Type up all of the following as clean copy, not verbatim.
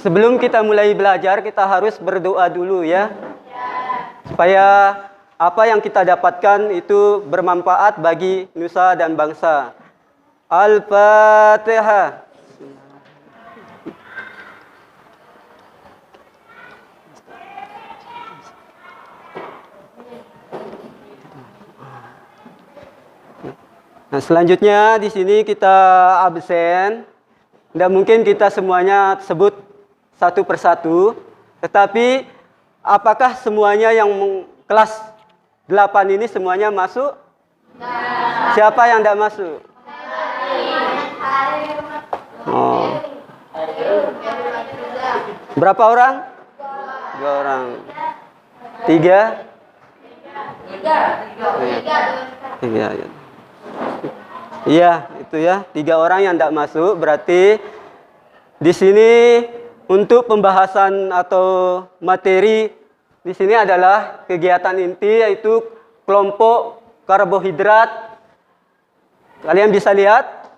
Sebelum kita mulai belajar, kita harus berdoa dulu ya. Supaya apa yang kita dapatkan itu bermanfaat bagi nusa dan bangsa. Al-Fatihah. Nah, selanjutnya di sini kita absen. Tidak mungkin kita semuanya sebut satu persatu, tetapi apakah semuanya yang kelas 8 ini semuanya masuk? Nah. Siapa yang tidak masuk? Oh. Berapa orang? 2 orang. 3? 3. Iya, itu ya. 3 orang yang tidak masuk. Berarti di sini untuk pembahasan atau materi di sini adalah kegiatan inti yaitu kelompok karbohidrat. Kalian bisa lihat?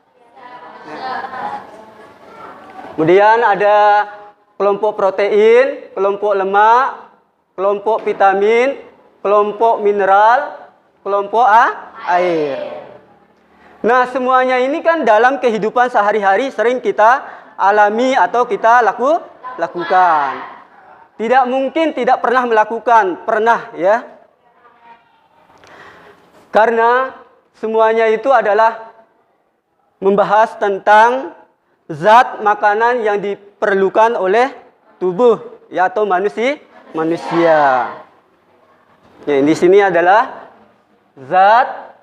Kemudian ada kelompok protein, kelompok lemak, kelompok vitamin, kelompok mineral, kelompok air. Nah, semuanya ini kan dalam kehidupan sehari-hari sering kita alami atau kita lakukan. Tidak mungkin tidak pernah melakukan, pernah ya. Karena semuanya itu adalah membahas tentang zat makanan yang diperlukan oleh tubuh ya atau manusia. Ya, di sini adalah zat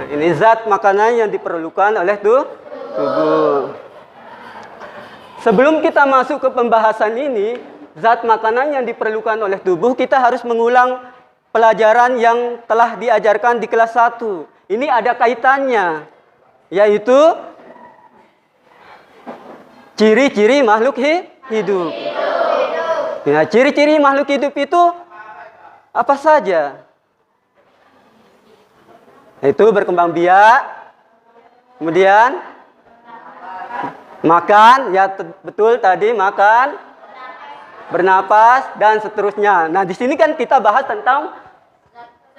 ini zat makanan yang diperlukan oleh tubuh. Sebelum kita masuk ke pembahasan ini, zat makanan yang diperlukan oleh tubuh, kita harus mengulang pelajaran yang telah diajarkan di kelas 1. Ini ada kaitannya, yaitu ciri-ciri makhluk hidup. Nah, ciri-ciri makhluk hidup itu apa saja? Itu berkembang biak, kemudian makan, ya betul tadi makan, bernapas dan seterusnya. Nah, di sini kan kita bahas tentang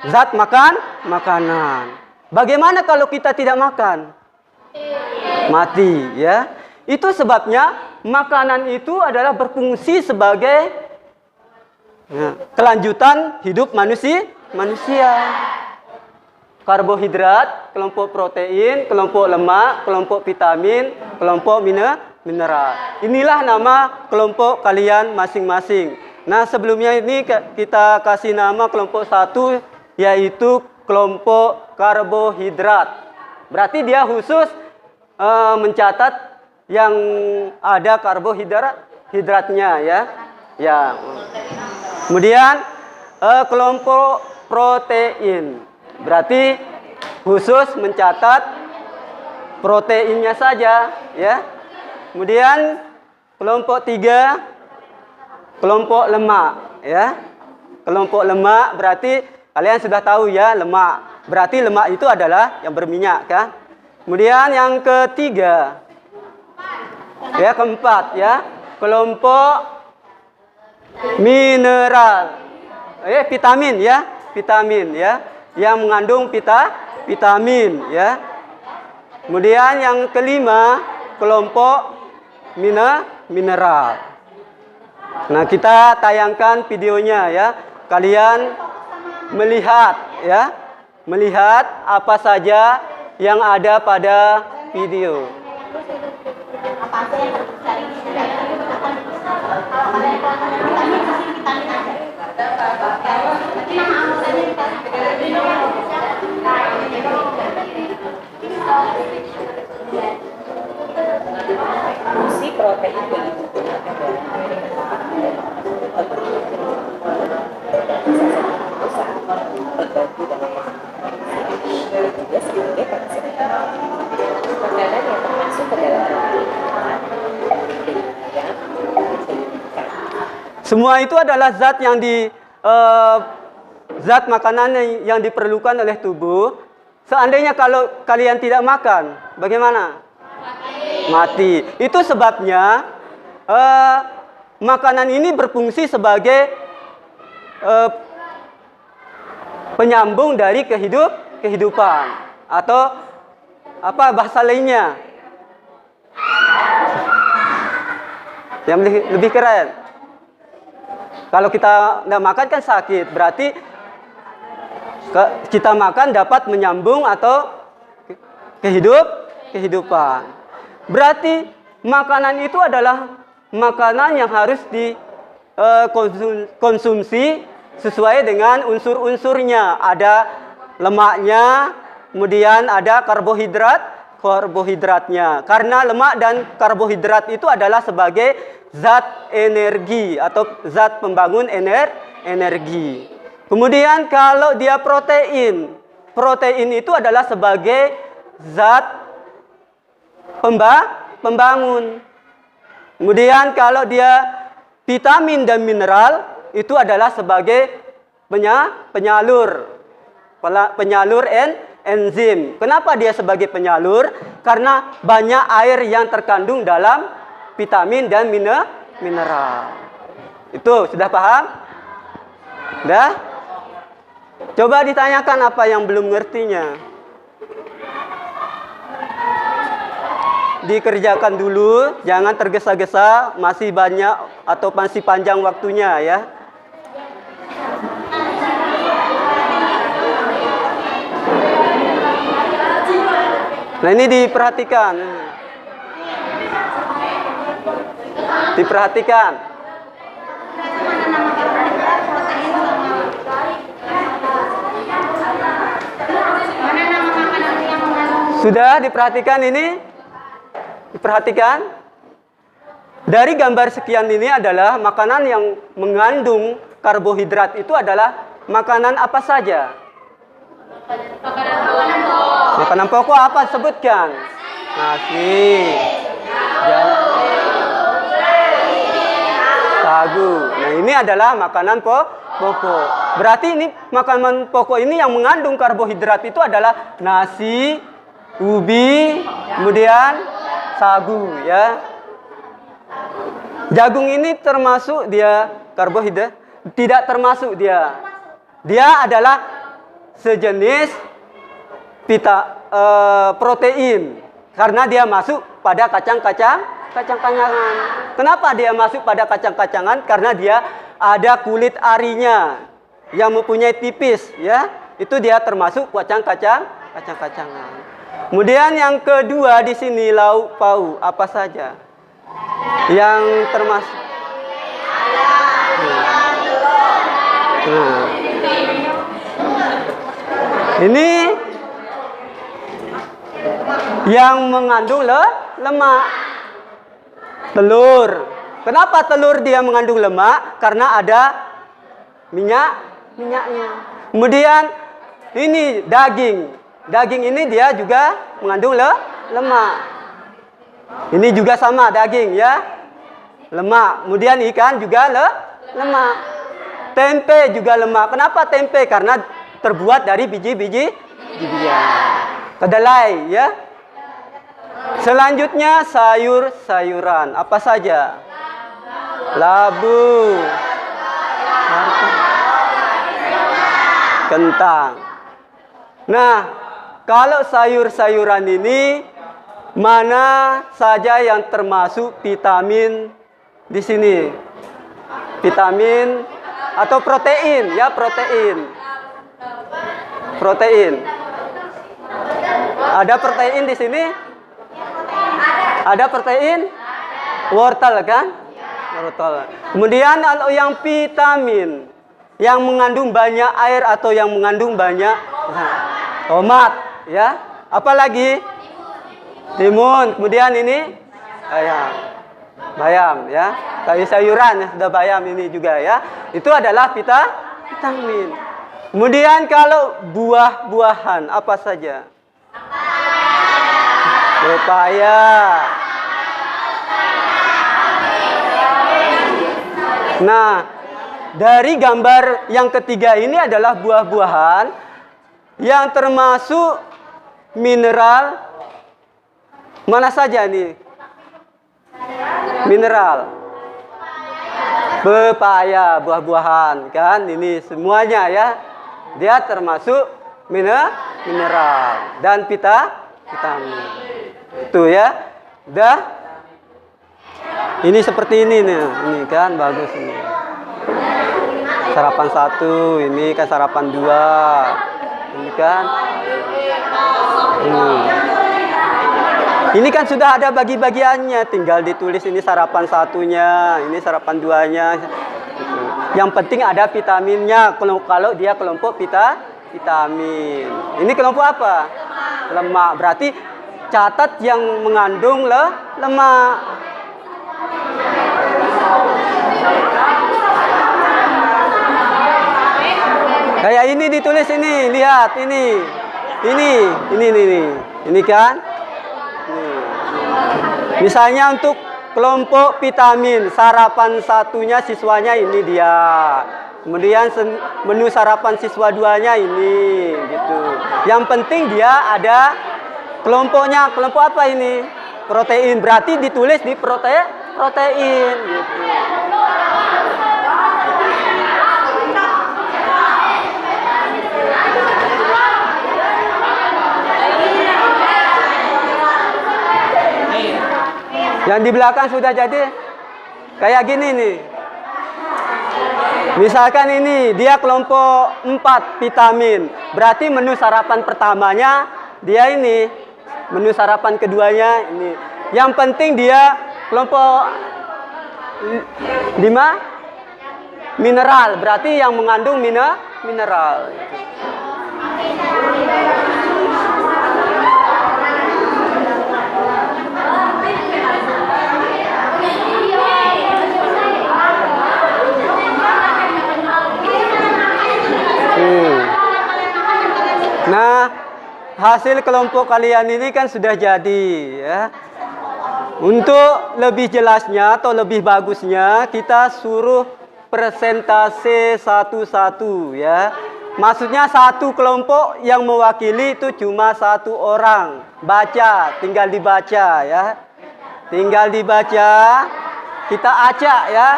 zat makanan. Bagaimana kalau kita tidak makan? Mati, ya. Itu sebabnya makanan itu adalah berfungsi sebagai kelanjutan hidup manusia. Karbohidrat, kelompok protein, kelompok lemak, kelompok vitamin, kelompok mineral. Inilah nama kelompok kalian masing-masing. Nah, sebelumnya ini kita kasih nama kelompok 1, yaitu kelompok karbohidrat. Berarti dia khusus mencatat yang ada karbohidratnya ya. Ya. Kemudian kelompok protein. Berarti khusus mencatat proteinnya saja ya. Kemudian kelompok 3 kelompok lemak ya. Kelompok lemak berarti kalian sudah tahu ya, lemak. Berarti lemak itu adalah yang berminyak kan. Kemudian yang ketiga ya, keempat ya, kelompok mineral. Vitamin ya, vitamin ya. Yang mengandung vitamin ya. Kemudian yang kelima kelompok mineral. Nah, kita tayangkan videonya ya. Kalian melihat ya. Melihat apa saja yang ada pada video. Fungsi protein begitu berbagi dalam juga sebagai Semua itu adalah zat yang zat makanan yang diperlukan oleh tubuh. Seandainya kalau kalian tidak makan, bagaimana? Mati. Itu sebabnya makanan ini berfungsi sebagai penyambung dari kehidupan atau apa bahasa lainnya yang lebih keren. Kalau kita tidak makan kan sakit, berarti kita makan dapat menyambung atau kehidupan. Berarti makanan itu adalah makanan yang harus dikonsumsi sesuai dengan unsur-unsurnya. Ada lemaknya, kemudian ada karbohidratnya. Karena lemak dan karbohidrat itu adalah sebagai zat energi atau zat pembangun energi. Kemudian kalau dia protein itu adalah sebagai zat pembangun. Kemudian kalau dia vitamin dan mineral itu adalah sebagai penyalur enzim. Kenapa dia sebagai penyalur? Karena banyak air yang terkandung dalam vitamin dan mineral. Itu sudah paham? Sudah? Coba ditanyakan apa yang belum ngertinya. Dikerjakan dulu, jangan tergesa-gesa, masih banyak atau masih panjang waktunya ya. Nah, ini diperhatikan. Diperhatikan. Sudah diperhatikan ini? Diperhatikan. Dari gambar sekian ini adalah makanan yang mengandung karbohidrat itu adalah makanan apa saja? Makanan pokok apa? Sebutkan. Nasi, sagu. Nah, ini adalah makanan pokok. Berarti ini makanan pokok ini yang mengandung karbohidrat itu adalah nasi, ubi, kemudian sagu ya. Jagung ini termasuk dia karbohidrat? Tidak termasuk dia. Dia adalah sejenis protein karena dia masuk pada kacang-kacangan. Kenapa dia masuk pada kacang-kacangan? Karena dia ada kulit arinya yang mempunyai tipis ya. Itu dia termasuk kacang-kacangan. Kemudian yang kedua di sini lauk pauk apa saja yang termasuk? Ini yang mengandung lemak. Telur. Kenapa telur dia mengandung lemak? Karena ada minyaknya. Kemudian ini daging. Daging ini dia juga mengandung lemak. Ini juga sama daging ya. Lemak. Kemudian ikan juga lemak. Tempe juga lemak. Kenapa tempe? Karena terbuat dari biji-bijian. Kedelai ya. Selanjutnya sayur-sayuran. Apa saja? Labu. Kentang. Nah, kalau sayur-sayuran ini mana saja yang termasuk vitamin di sini? Vitamin atau protein ya, protein. Ada protein di sini? Ada protein? Wortel kan? Wortel. Kemudian kalau yang vitamin yang mengandung banyak air atau yang mengandung banyak tomat ya. Apalagi? Timun. Kemudian ini bayam ya. Sayur-sayuran ya, sudah bayam ini juga ya. Itu adalah vitamin. Kemudian kalau buah-buahan apa saja? Pepaya. Nah, dari gambar yang ketiga ini adalah buah-buahan yang termasuk mineral mana saja nih? Mineral. Pepaya, buah-buahan kan ini semuanya ya. Dia termasuk mineral dan vitamin. Itu ya. Dah. Ini seperti ini nih. Ini kan bagus ini. Sarapan 1, ini kan sarapan 2. Ini kan. Ini kan sudah ada bagi-bagiannya, tinggal ditulis ini sarapan 1-nya, ini sarapan 2-nya. Yang penting ada vitaminnya. Kalau dia kelompok vitamin. Ini kelompok apa? Lemak. Berarti catat yang mengandung lemak. Kayak ini ditulis ini, lihat ini. Ini kan? Misalnya untuk kelompok vitamin, sarapan 1-nya siswanya ini dia. Kemudian menu sarapan siswa 2-nya ini gitu. Yang penting dia ada kelompoknya. Kelompok apa ini? Protein. Berarti ditulis di protein gitu. Yang di belakang sudah jadi kayak gini nih. Misalkan ini dia kelompok 4 vitamin. Berarti menu sarapan pertamanya dia ini. Menu sarapan keduanya ini. Yang penting dia kelompok 5 mineral. Berarti yang mengandung mineral. Nah, hasil kelompok kalian ini kan sudah jadi ya. Untuk lebih jelasnya atau lebih bagusnya kita suruh persentase satu-satu ya. Maksudnya satu kelompok yang mewakili itu cuma 1 orang. Baca, tinggal dibaca ya. Tinggal dibaca. Kita acak ya.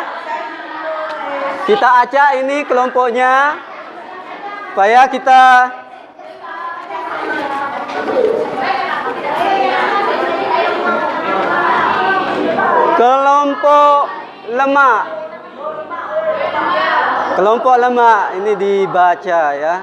Kita acak ini kelompoknya supaya kita kelompok lemak. Kelompok lemak ini dibaca ya.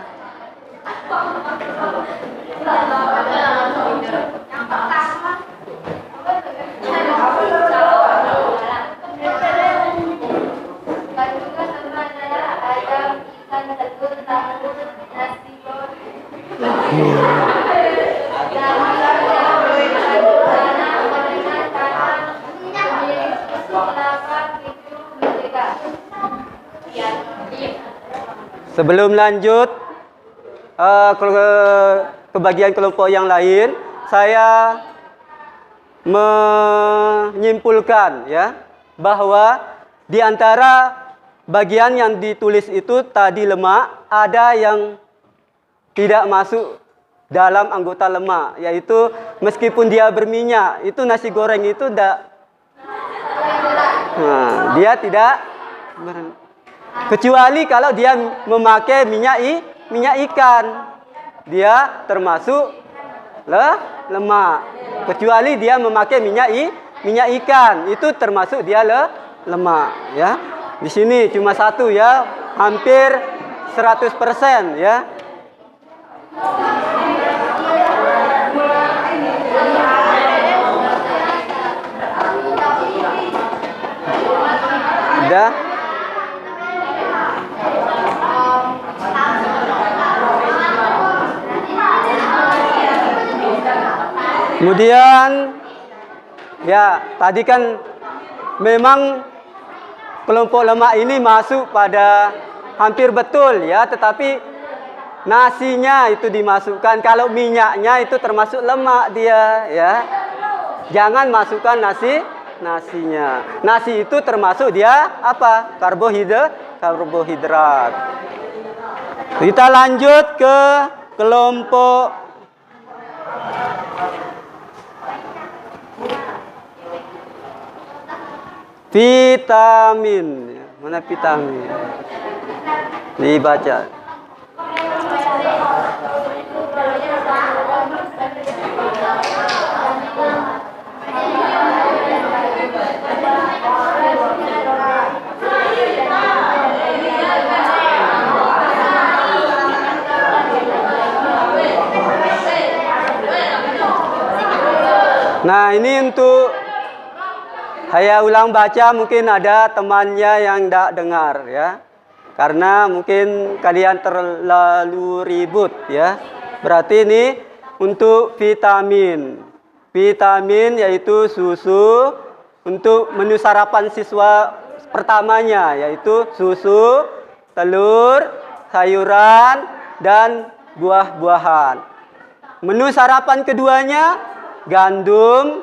Sebelum lanjut ke bagian kelompok yang lain, saya menyimpulkan ya bahwa di antara bagian yang ditulis itu tadi lemak, ada yang tidak masuk dalam anggota lemak, yaitu meskipun dia berminyak, itu nasi goreng itu dia tidak kecuali kalau dia memakai minyak ikan, dia termasuk lemak. Kecuali dia memakai minyak ikan, itu termasuk dia lemak ya. Di sini cuma 1 ya, hampir 100% ya. Udah. Kemudian ya tadi kan memang kelompok lemak ini masuk pada hampir betul ya, tetapi nasinya itu dimasukkan. Kalau minyaknya itu termasuk lemak dia ya. Jangan masukkan nasinya. Nasi itu termasuk dia apa? Karbohidrat. Kita lanjut ke kelompok vitamin. Mana vitamin? Dibaca. Nah, ini untuk saya ulang baca, mungkin ada temannya yang tidak dengar ya. Karena mungkin kalian terlalu ribut ya. Berarti ini untuk vitamin. Vitamin yaitu susu. Untuk menu sarapan siswa pertamanya yaitu susu, telur, sayuran, dan buah-buahan. Menu sarapan keduanya gandum,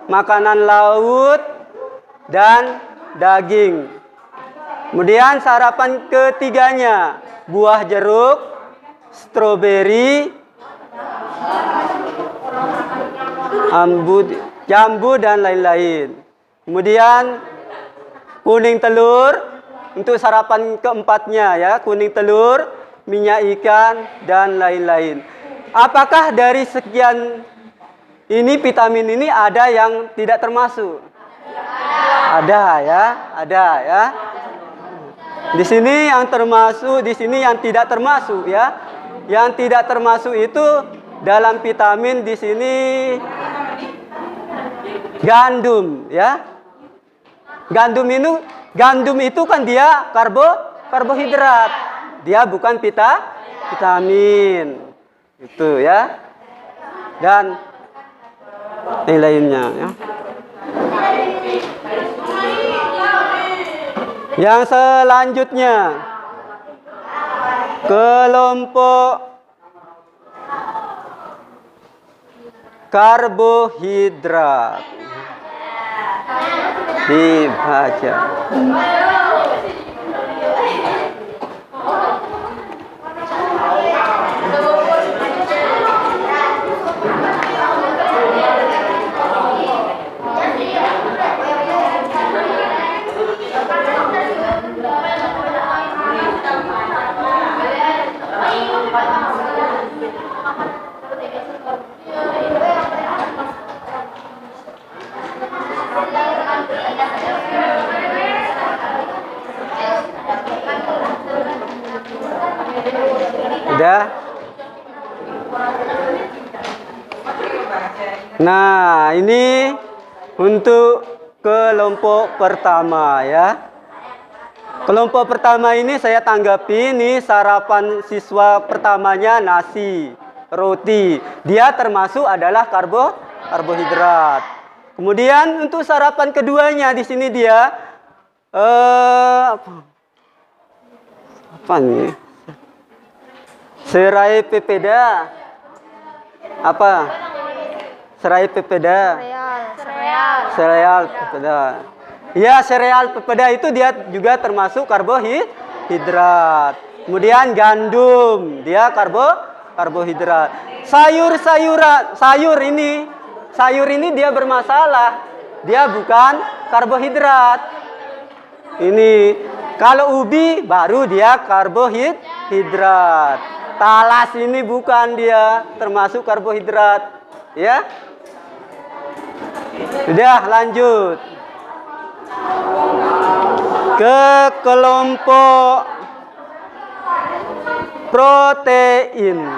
makanan laut, dan daging. Kemudian sarapan ketiganya buah jeruk, stroberi, jambu, dan lain-lain. Kemudian kuning telur untuk sarapan keempatnya ya, kuning telur, minyak ikan, dan lain-lain. Apakah dari sekian ini vitamin ini ada yang tidak termasuk? Ada ya, ada ya. Di sini yang termasuk, di sini yang tidak termasuk ya. Yang tidak termasuk itu dalam vitamin di sini gandum ya. Gandum itu kan dia karbohidrat. Dia bukan vitamin. Itu ya. Dan yang lainnya ya. Yang selanjutnya kelompok karbohidrat. Dibaca. Udah? Nah, ini untuk kelompok pertama ya. Kelompok pertama ini saya tanggapi ini sarapan siswa pertamanya nasi, roti. Dia termasuk adalah karbohidrat. Kemudian untuk sarapan keduanya di sini dia apa nih? Serai pepeda. Apa? Serai pepeda. Sereal pepeda. Ya, sereal pepeda itu dia juga termasuk karbohidrat. Kemudian gandum, dia karbohidrat. Sayur ini dia bermasalah. Dia bukan karbohidrat. Ini kalau ubi baru dia karbohidrat. Talas ini bukan dia termasuk karbohidrat, ya. Sudah lanjut ke kelompok protein.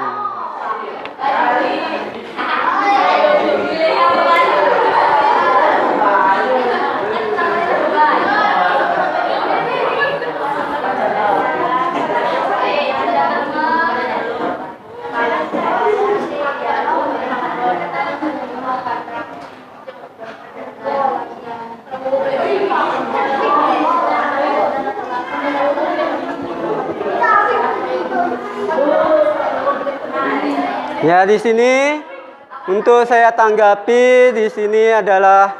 Ya, di sini untuk saya tanggapi di sini adalah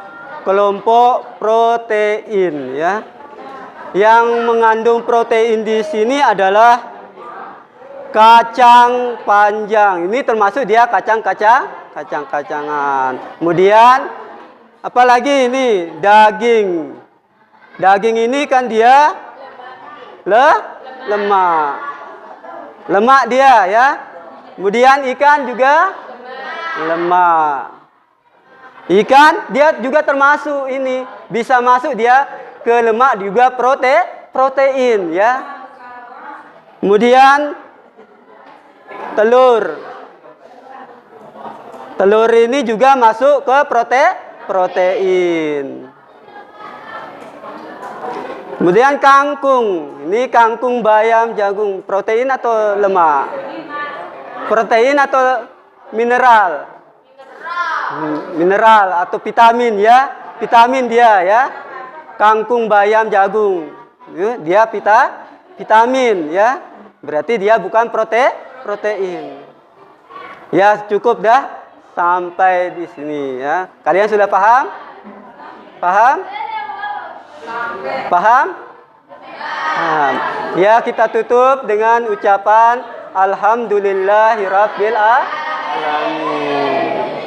kelompok protein ya. Yang mengandung protein di sini adalah kacang panjang. Ini termasuk dia kacang-kacangan. Kemudian apalagi ini daging. Daging ini kan dia lemak. Lemak dia ya. Kemudian ikan juga lemak. Ikan dia juga termasuk ini, bisa masuk dia ke lemak juga protein ya. Kemudian telur. Telur ini juga masuk ke protein. Kemudian kangkung. Ini kangkung, bayam, jagung. Protein atau lemak? Protein atau mineral? Mineral atau vitamin ya. Vitamin dia ya. Kangkung, bayam, jagung. Dia vitamin ya. Berarti dia bukan protein. Ya, cukup dah sampai di sini ya. Kalian sudah paham? Paham? Paham? Paham. Ya, kita tutup dengan ucapan alhamdulillahirabbil alamin.